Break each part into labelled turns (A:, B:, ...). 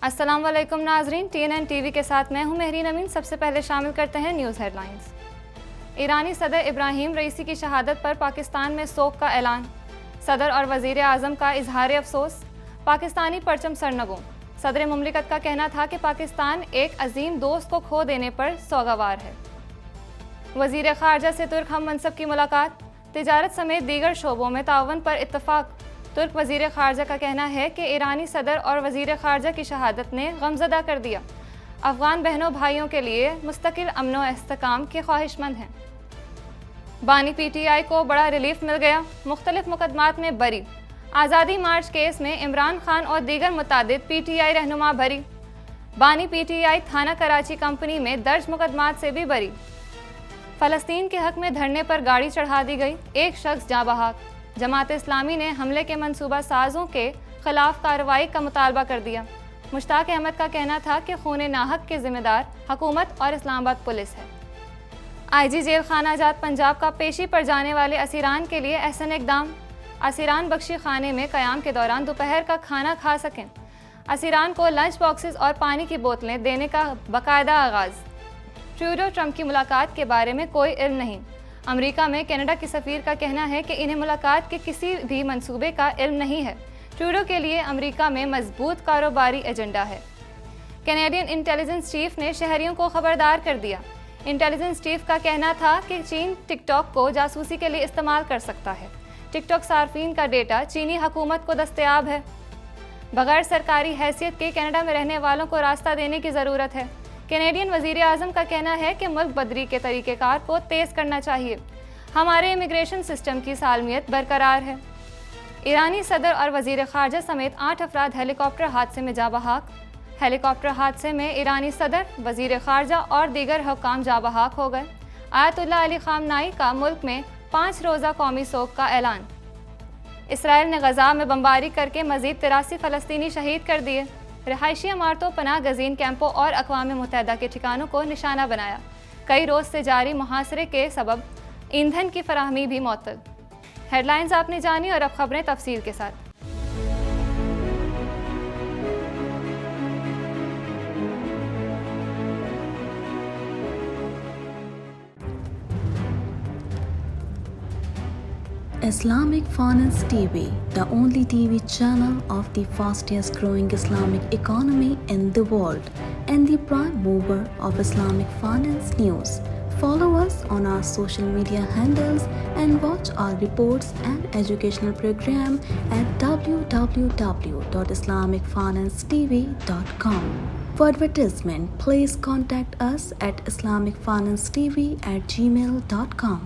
A: السلام علیکم ناظرین، TNN ٹی وی کے ساتھ میں ہوں مہرین امین۔ سب سے پہلے شامل کرتے ہیں نیوز ہیڈ لائنز۔ ایرانی صدر ابراہیم رئیسی کی شہادت پر پاکستان میں سوگ کا اعلان، صدر اور وزیر اعظم کا اظہار افسوس، پاکستانی پرچم سرنگوں۔ صدر مملکت کا کہنا تھا کہ پاکستان ایک عظیم دوست کو کھو دینے پر سوگوار ہے۔ وزیر خارجہ سے ترک ہم منصب کی ملاقات، تجارت سمیت دیگر شعبوں میں تعاون پر اتفاق۔ ترک وزیر خارجہ کا کہنا ہے کہ ایرانی صدر اور وزیر خارجہ کی شہادت نے غمزدہ کر دیا، افغان بہنوں بھائیوں کے لیے مستقل امن و استحکام کے خواہش مند ہیں۔ بانی PTI کو بڑا ریلیف مل گیا، مختلف مقدمات میں بری۔ آزادی مارچ کیس میں عمران خان اور دیگر متعدد PTI رہنما بری۔ بانی PTI تھانہ کراچی کمپنی میں درج مقدمات سے بھی بری۔ فلسطین کے حق میں دھرنے پر گاڑی چڑھا دی گئی، ایک شخص جاں بحق۔ جماعت اسلامی نے حملے کے منصوبہ سازوں کے خلاف کارروائی کا مطالبہ کر دیا۔ مشتاق احمد کا کہنا تھا کہ خون ناحق کے ذمہ دار حکومت اور اسلام آباد پولیس ہے۔ IG جیل خانہ جات پنجاب کا پیشی پر جانے والے اسیران کے لیے احسن اقدام، اسیران بخشی خانے میں قیام کے دوران دوپہر کا کھانا کھا سکیں۔ اسیران کو لنچ باکسز اور پانی کی بوتلیں دینے کا باقاعدہ آغاز۔ ٹروڈو ٹرمپ کی ملاقات کے بارے میں کوئی علم نہیں، امریکہ میں کینیڈا کی سفیر کا کہنا ہے کہ انہیں ملاقات کے کسی بھی منصوبے کا علم نہیں ہے۔ ٹروڈو کے لیے امریکہ میں مضبوط کاروباری ایجنڈا ہے۔ کینیڈین انٹیلیجنس چیف نے شہریوں کو خبردار کر دیا۔ انٹیلیجنس چیف کا کہنا تھا کہ چین ٹک ٹاک کو جاسوسی کے لیے استعمال کر سکتا ہے۔ ٹک ٹاک صارفین کا ڈیٹا چینی حکومت کو دستیاب ہے۔ بغیر سرکاری حیثیت کے کینیڈا میں رہنے والوں کو راستہ دینے کی ضرورت ہے۔ کینیڈین وزیر اعظم کا کہنا ہے کہ ملک بدری کے طریقہ کار کو تیز کرنا چاہیے۔ ہمارے امیگریشن سسٹم کی سالمیت برقرار ہے۔ ایرانی صدر اور وزیر خارجہ سمیت 8 افراد ہیلی کاپٹر حادثے میں جاں بحق۔ ہیلی کاپٹر حادثے میں ایرانی صدر، وزیر خارجہ اور دیگر حکام جاں بحق ہو گئے۔ آیت اللہ علی خامنائی کا ملک میں 5 روزہ قومی سوگ کا اعلان۔ اسرائیل نے غزہ میں بمباری کر کے مزید 83 فلسطینی شہید کر دیے۔ رہائشی عمارتوں، پناہ گزین کیمپوں اور اقوام متحدہ کے ٹھکانوں کو نشانہ بنایا۔ کئی روز سے جاری محاصرے کے سبب ایندھن کی فراہمی بھی معطل۔ ہیڈ لائنز آپ نے جانی اور اب خبریں تفصیل کے ساتھ۔
B: Islamic Finance TV, the only TV channel of the fastest growing Islamic economy in the world and the prime mover of Islamic finance news. Follow us on our social media handles and watch our reports and educational program at www.islamicfinancetv.com. For advertisement, please contact us at islamicfinancetv@gmail.com.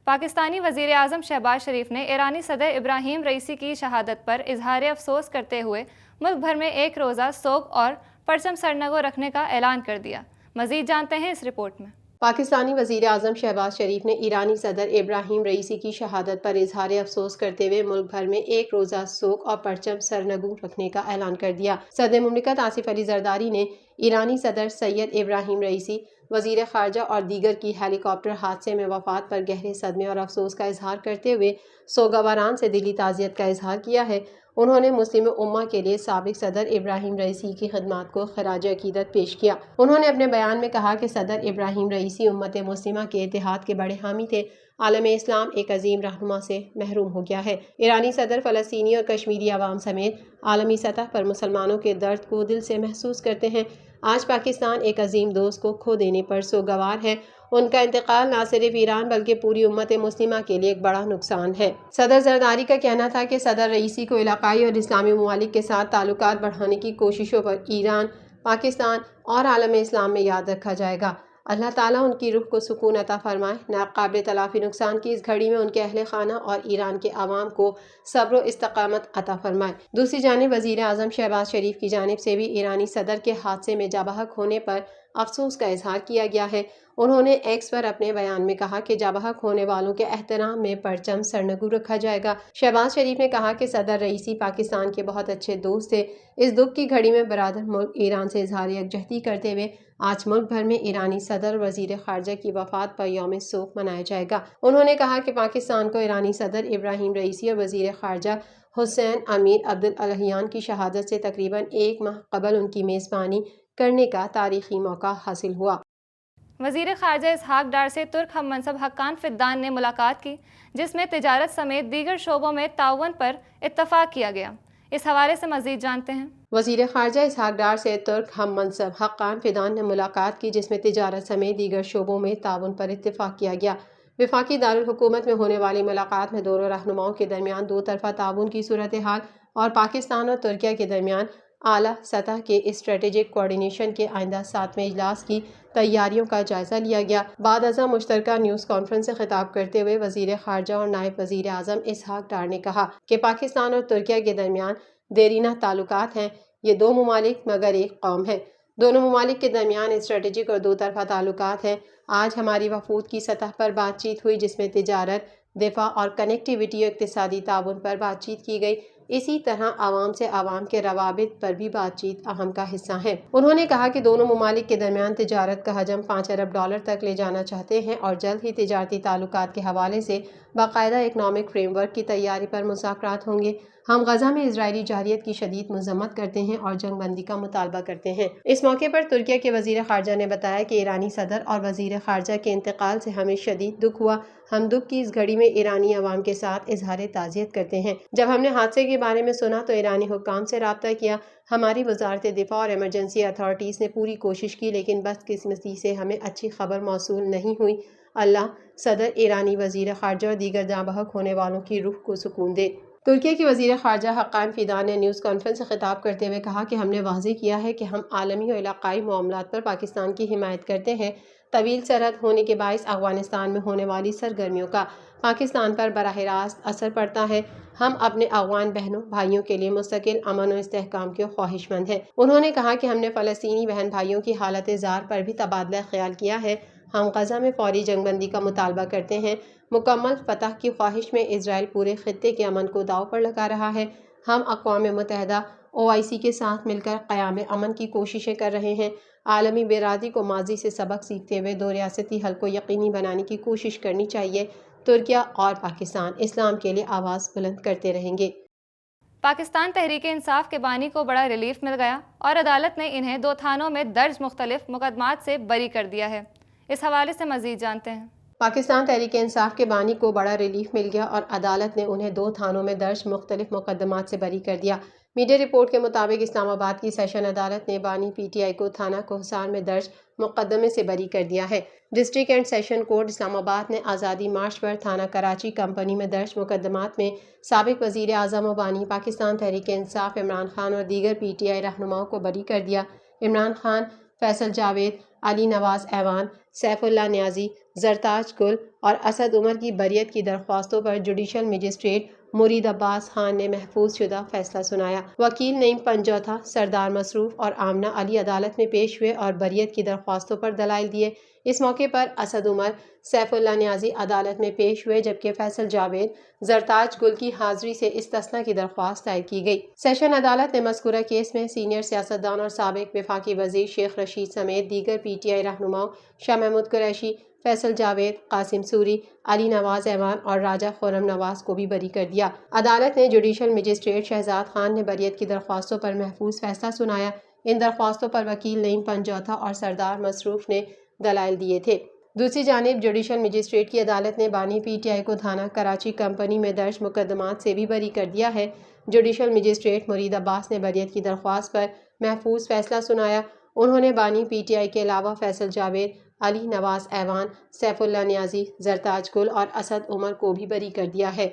A: Pakistani وزیر اعظم شہباز شریف نے ایرانی صدر Ebrahim Raisi کی شہادت پر اظہار افسوس کرتے ہوئے ملک بھر میں ایک روزہ سوگ اور پرچم سرنگوں رکھنے کا اعلان کر دیا۔ مزید جانتے ہیں اس رپورٹ میں۔
C: پاکستانی وزیر اعظم شہباز شریف نے ایرانی صدر ابراہیم رئیسی کی شہادت پر اظہار افسوس کرتے ہوئے ملک بھر میں ایک روزہ سوگ اور پرچم سرنگوں رکھنے کا اعلان کر دیا۔ صدر مملکت آصف علی زرداری نے ایرانی صدر سید ابراہیم رئیسی، وزیر خارجہ اور دیگر کی ہیلی کاپٹر حادثے میں وفات پر گہرے صدمے اور افسوس کا اظہار کرتے ہوئے سوگواران سے دلی تعزیت کا اظہار کیا ہے۔ انہوں نے مسلم امہ کے لیے سابق صدر ابراہیم رئیسی کی خدمات کو خراج عقیدت پیش کیا۔ انہوں نے اپنے بیان میں کہا کہ صدر ابراہیم رئیسی امت مسلمہ کے اتحاد کے بڑے حامی تھے۔ عالم اسلام ایک عظیم رہنما سے محروم ہو گیا ہے۔ ایرانی صدر فلسطینی اور کشمیری عوام سمیت عالمی سطح پر مسلمانوں کے درد کو دل سے محسوس کرتے ہیں۔ آج پاکستان ایک عظیم دوست کو کھو دینے پر سوگوار ہے۔ ان کا انتقال نہ صرف ایران بلکہ پوری امت مسلمہ کے لیے ایک بڑا نقصان ہے۔ صدر زرداری کا کہنا تھا کہ صدر رئیسی کو علاقائی اور اسلامی ممالک کے ساتھ تعلقات بڑھانے کی کوششوں پر ایران، پاکستان اور عالم اسلام میں یاد رکھا جائے گا۔ اللہ تعالیٰ ان کی روح کو سکون عطا فرمائے۔ ناقابل تلافی نقصان کی اس گھڑی میں ان کے اہل خانہ اور ایران کے عوام کو صبر و استقامت عطا فرمائے۔ دوسری جانب وزیر اعظم شہباز شریف کی جانب سے بھی ایرانی صدر کے حادثے میں جاں بحق ہونے پر افسوس کا اظہار کیا گیا ہے۔ انہوں نے ایکس پر اپنے بیان میں کہا کہ جاں بحق ہونے والوں کے احترام میں پرچم سرنگو رکھا جائے گا۔ شہباز شریف نے کہا کہ صدر رئیسی پاکستان کے بہت اچھے دوست تھے۔ اس دکھ کی گھڑی میں برادر ملک ایران سے اظہار یکجہتی کرتے ہوئے آج ملک بھر میں ایرانی صدر اور وزیر خارجہ کی وفات پر یوم سوگ منایا جائے گا۔ انہوں نے کہا کہ پاکستان کو ایرانی صدر ابراہیم رئیسی اور وزیر خارجہ حسین امیر عبداللہیان کی شہادت سے تقریباً 1 ماہ قبل ان کی میزبانی کرنے کا تاریخی موقع حاصل ہوا۔
A: وزیر خارجہ اسحاق ڈار سے ترک ہم منصب حقان فدان نے ملاقات کی، جس میں تجارت سمیت دیگر شعبوں میں تعاون پر اتفاق کیا گیا۔ اس حوالے سے مزید جانتے ہیں۔
C: وزیر خارجہ اسحاق ڈار سے ترک ہم منصب حقان فدان نے ملاقات کی، جس میں تجارت سمیت دیگر شعبوں میں تعاون پر اتفاق کیا گیا۔ وفاقی دارالحکومت میں ہونے والی ملاقات میں دونوں رہنماؤں کے درمیان 2 طرفہ تعاون کی صورتحال اور پاکستان اور ترکیہ کے درمیان اعلیٰ سطح کے اسٹریٹجک کوآرڈینیشن کے آئندہ 7ویں اجلاس کی تیاریوں کا جائزہ لیا گیا۔ بعد ازاں مشترکہ نیوز کانفرنس سے خطاب کرتے ہوئے وزیر خارجہ اور نائب وزیر اعظم اسحاق ڈار نے کہا کہ پاکستان اور ترکیہ کے درمیان دیرینہ تعلقات ہیں۔ یہ 2 ممالک مگر ایک قوم ہے۔ دونوں ممالک کے درمیان اسٹریٹجک اور 2 طرفہ تعلقات ہیں۔ آج ہماری وفود کی سطح پر بات چیت ہوئی، جس میں تجارت، دفاع اور کنیکٹیویٹی اور اقتصادی تعاون پر بات چیت کی گئی۔ اسی طرح عوام سے عوام کے روابط پر بھی بات چیت اہم کا حصہ ہے۔ انہوں نے کہا کہ دونوں ممالک کے درمیان تجارت کا حجم $5 ارب تک لے جانا چاہتے ہیں اور جلد ہی تجارتی تعلقات کے حوالے سے باقاعدہ اکنامک فریم ورک کی تیاری پر مذاکرات ہوں گے۔ ہم غزہ میں اسرائیلی جارحیت کی شدید مذمت کرتے ہیں اور جنگ بندی کا مطالبہ کرتے ہیں۔ اس موقع پر ترکیہ کے وزیر خارجہ نے بتایا کہ ایرانی صدر اور وزیر خارجہ کے انتقال سے ہمیں شدید دکھ ہوا۔ ہم دکھ کی اس گھڑی میں ایرانی عوام کے ساتھ اظہار تعزیت کرتے ہیں۔ جب ہم نے حادثے کے بارے میں سنا تو ایرانی حکام سے رابطہ کیا۔ ہماری وزارت دفاع اور ایمرجنسی اتھارٹیز نے پوری کوشش کی، لیکن بدقسمتی سے ہمیں اچھی خبر موصول نہیں ہوئی۔ اللہ صدر، ایرانی وزیر خارجہ اور دیگر جاں بحق ہونے والوں کی روح کو سکون دے۔ ترکیہ کے وزیر خارجہ حقان فدان نے نیوز کانفرنس سے خطاب کرتے ہوئے کہا کہ ہم نے واضح کیا ہے کہ ہم عالمی اور علاقائی معاملات پر پاکستان کی حمایت کرتے ہیں۔ طویل سرحد ہونے کے باعث افغانستان میں ہونے والی سرگرمیوں کا پاکستان پر براہ راست اثر پڑتا ہے۔ ہم اپنے افغان بہنوں بھائیوں کے لیے مستقل امن و استحکام کے خواہش مند ہیں۔ انہوں نے کہا کہ ہم نے فلسطینی بہن بھائیوں کی حالت زار پر بھی تبادلہ خیال کیا ہے۔ ہم غزہ میں فوری جنگ بندی کا مطالبہ کرتے ہیں۔ مکمل فتح کی خواہش میں اسرائیل پورے خطے کے امن کو داؤ پر لگا رہا ہے۔ ہم اقوام متحدہ OIC کے ساتھ مل کر قیام امن کی کوششیں کر رہے ہیں۔ عالمی برادری کو ماضی سے سبق سیکھتے ہوئے 2 ریاستی حل کو یقینی بنانے کی کوشش کرنی چاہیے۔ ترکیہ اور پاکستان اسلام کے لیے آواز بلند کرتے رہیں گے۔
A: پاکستان تحریک انصاف کے بانی کو بڑا ریلیف مل گیا اور عدالت نے انہیں 2 تھانوں میں درج مختلف مقدمات سے بری کر دیا ہے۔ اس حوالے سے مزید جانتے ہیں۔
C: پاکستان تحریک انصاف کے بانی کو بڑا ریلیف مل گیا اور عدالت نے انہیں 2 تھانوں میں درج مختلف مقدمات سے بری کر دیا۔ میڈیا رپورٹ کے مطابق اسلام آباد کی سیشن عدالت نے بانی PTI کو تھانہ کوہسار میں درج مقدمے سے بری کر دیا ہے۔ ڈسٹرکٹ اینڈ سیشن کورٹ اسلام آباد نے آزادی مارچ پر تھانہ کراچی کمپنی میں درج مقدمات میں سابق وزیر اعظم و بانی پاکستان تحریک انصاف عمران خان اور دیگر PTI رہنماؤں کو بری کر دیا۔ عمران خان، فیصل جاوید، علی نواز ایوان، سیف اللہ نیازی، زرتاج گل اور اسد عمر کی بریت کی درخواستوں پر جوڈیشل مجسٹریٹ مرید عباس خان نے محفوظ شدہ فیصلہ سنایا۔ وکیل نعیم پنجوتھا، سردار مصروف اور آمنہ علی عدالت میں پیش ہوئے اور بریت کی درخواستوں پر دلائل دیے۔ اس موقع پر اسد عمر، سیف اللہ نیازی عدالت میں پیش ہوئے، جبکہ فیصل جاوید، زرتاج گل کی حاضری سے استثناء کی درخواست دائر کی گئی۔ سیشن عدالت نے مذکورہ کیس میں سینئر سیاستدان اور سابق وفاقی وزیر شیخ رشید سمیت دیگر PTI رہنماؤں شاہ محمود قریشی، فیصل جاوید، قاسم سوری، علی نواز ایوان اور راجہ خرم نواز کو بھی بری کر دیا۔ عدالت نے جوڈیشل مجسٹریٹ شہزاد خان نے بریت کی درخواستوں پر محفوظ فیصلہ سنایا۔ ان درخواستوں پر وکیل نعیم پنجوتھا اور سردار مصروف نے دلائل دیے تھے۔ دوسری جانب جوڈیشل مجسٹریٹ کی عدالت نے بانی PTI کو تھانہ کراچی کمپنی میں درج مقدمات سے بھی بری کر دیا ہے۔ جوڈیشل مجسٹریٹ مرید عباس نے بریت کی درخواست پر محفوظ فیصلہ سنایا۔ انہوں نے بانی PTI کے علاوہ فیصل جاوید، علی نواز ایوان، سیف اللہ نیازی، زرتاج گل اور اسد عمر کو بھی بری کر دیا ہے۔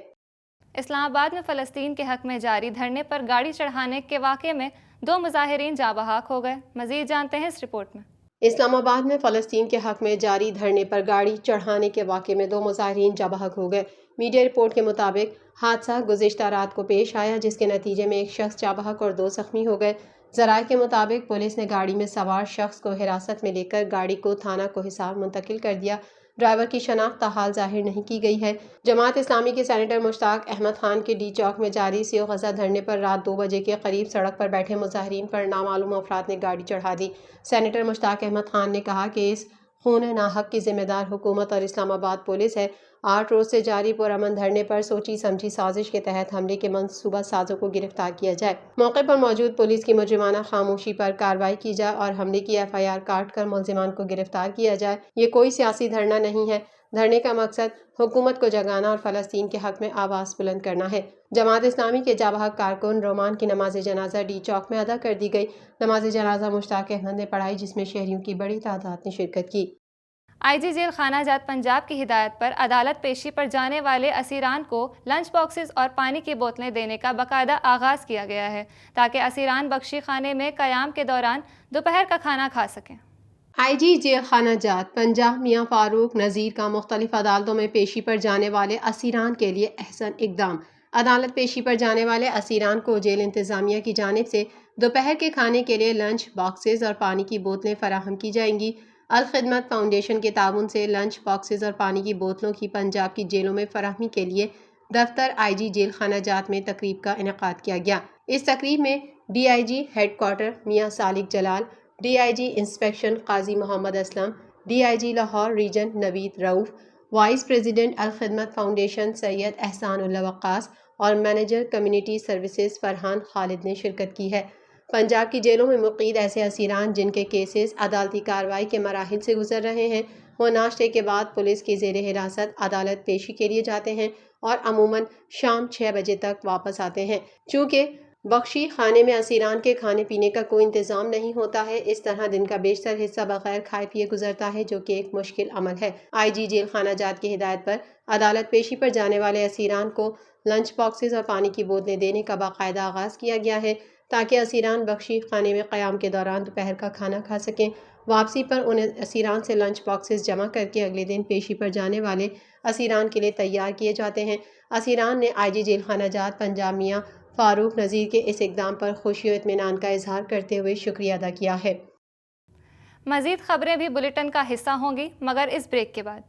A: اسلام آباد میں فلسطین کے حق میں جاری دھرنے پر گاڑی چڑھانے کے واقعے میں 2 مظاہرین جاں بحق ہو گئے۔ مزید جانتے ہیں اس رپورٹ میں۔
C: اسلام آباد میں فلسطین کے حق میں جاری دھرنے پر گاڑی چڑھانے کے واقعے میں 2 مظاہرین جاں بحق ہو گئے۔ میڈیا رپورٹ کے مطابق حادثہ گزشتہ رات کو پیش آیا، جس کے نتیجے میں ایک شخص جاں بحق اور 2 زخمی ہو گئے۔ ذرائع کے مطابق پولیس نے گاڑی میں سوار شخص کو حراست میں لے کر گاڑی کو تھانہ کوہسار منتقل کر دیا۔ ڈرائیور کی شناخت تاحال ظاہر نہیں کی گئی ہے۔ جماعت اسلامی کے سینیٹر مشتاق احمد خان کے ڈی چوک میں جاری سیو غزہ دھرنے پر رات 2 بجے کے قریب سڑک پر بیٹھے مظاہرین پر نامعلوم افراد نے گاڑی چڑھا دی۔ سینیٹر مشتاق احمد خان نے کہا کہ اس خون ناحق کی ذمہ دار حکومت اور اسلام آباد پولیس ہے۔ 8 روز سے جاری پرامن دھرنے پر سوچی سمجھی سازش کے تحت حملے کے منصوبہ سازوں کو گرفتار کیا جائے، موقع پر موجود پولیس کی مجرمانہ خاموشی پر کارروائی کی جائے اور حملے کی FIR کاٹ کر ملزمان کو گرفتار کیا جائے۔ یہ کوئی سیاسی دھرنا نہیں ہے۔ دھرنے کا مقصد حکومت کو جگانا اور فلسطین کے حق میں آواز بلند کرنا ہے۔ جماعت اسلامی کے جاں بحق کارکن رومان کی نماز جنازہ ڈی چوک میں ادا کر دی گئی۔ نماز جنازہ مشتاق احمد نے پڑھائی، جس میں شہریوں کی بڑی تعداد نے شرکت کی۔
A: IG جیل خانہ جات پنجاب کی ہدایت پر عدالت پیشی پر جانے والے اسیران کو لنچ باکسز اور پانی کی بوتلیں دینے کا باقاعدہ آغاز کیا گیا ہے تاکہ اسیران بخشی خانے میں قیام کے دوران دوپہر کا کھانا کھا سکیں۔
C: IG جیل خانہ جات پنجاب میاں فاروق نذیر کا مختلف عدالتوں میں پیشی پر جانے والے اسیران کے لیے احسن اقدام۔ عدالت پیشی پر جانے والے اسیران کو جیل انتظامیہ کی جانب سے دوپہر کے کھانے کے لیے لنچ باکسز اور پانی کی بوتلیں فراہم کی جائیں گی۔ الخدمت فاؤنڈیشن کے تعاون سے لنچ باکسز اور پانی کی بوتلوں کی پنجاب کی جیلوں میں فراہمی کے لیے دفتر IG جیل خانہ جات میں تقریب کا انعقاد کیا گیا۔ اس تقریب میں DIG ہیڈ کوارٹر میاں سالک جلال، DIG انسپیکشن قاضی محمد اسلم، DIG لاہور ریجن نوید رؤف، وائس پریزیڈنٹ الخدمت فاؤنڈیشن سید احسان اللہ وقاص اور مینیجر کمیونٹی سروسز فرحان خالد نے شرکت کی ہے۔ پنجاب کی جیلوں میں مقید ایسے اسیران جن کے کیسز عدالتی کارروائی کے مراحل سے گزر رہے ہیں، وہ ناشتے کے بعد پولیس کی زیر حراست عدالت پیشی کے لیے جاتے ہیں اور عموماً شام 6 بجے تک واپس آتے ہیں۔ چونکہ بخشی خانے میں اسیران کے کھانے پینے کا کوئی انتظام نہیں ہوتا ہے، اس طرح دن کا بیشتر حصہ بغیر کھائے پیے گزرتا ہے، جو کہ ایک مشکل عمل ہے۔ IG جیل خانہ جات کی ہدایت پر عدالت پیشی پر جانے والے اسیران کو لنچ باکسز اور پانی کی بوتلیں دینے کا باقاعدہ آغاز کیا گیا ہے تاکہ اسیران بخشی خانے میں قیام کے دوران دوپہر کا کھانا کھا سکیں۔ واپسی پر ان اسیران سے لنچ باکسز جمع کر کے اگلے دن پیشی پر جانے والے اسیران کے لیے تیار کیے جاتے ہیں۔ اسیران نے IG جیل خانہ جات پنجاب میاں فاروق نذیر کے اس اقدام پر خوشی و اطمینان کا اظہار کرتے ہوئے شکریہ ادا کیا ہے۔
A: مزید خبریں بھی بلیٹن کا حصہ ہوں گی، مگر اس بریک کے بعد۔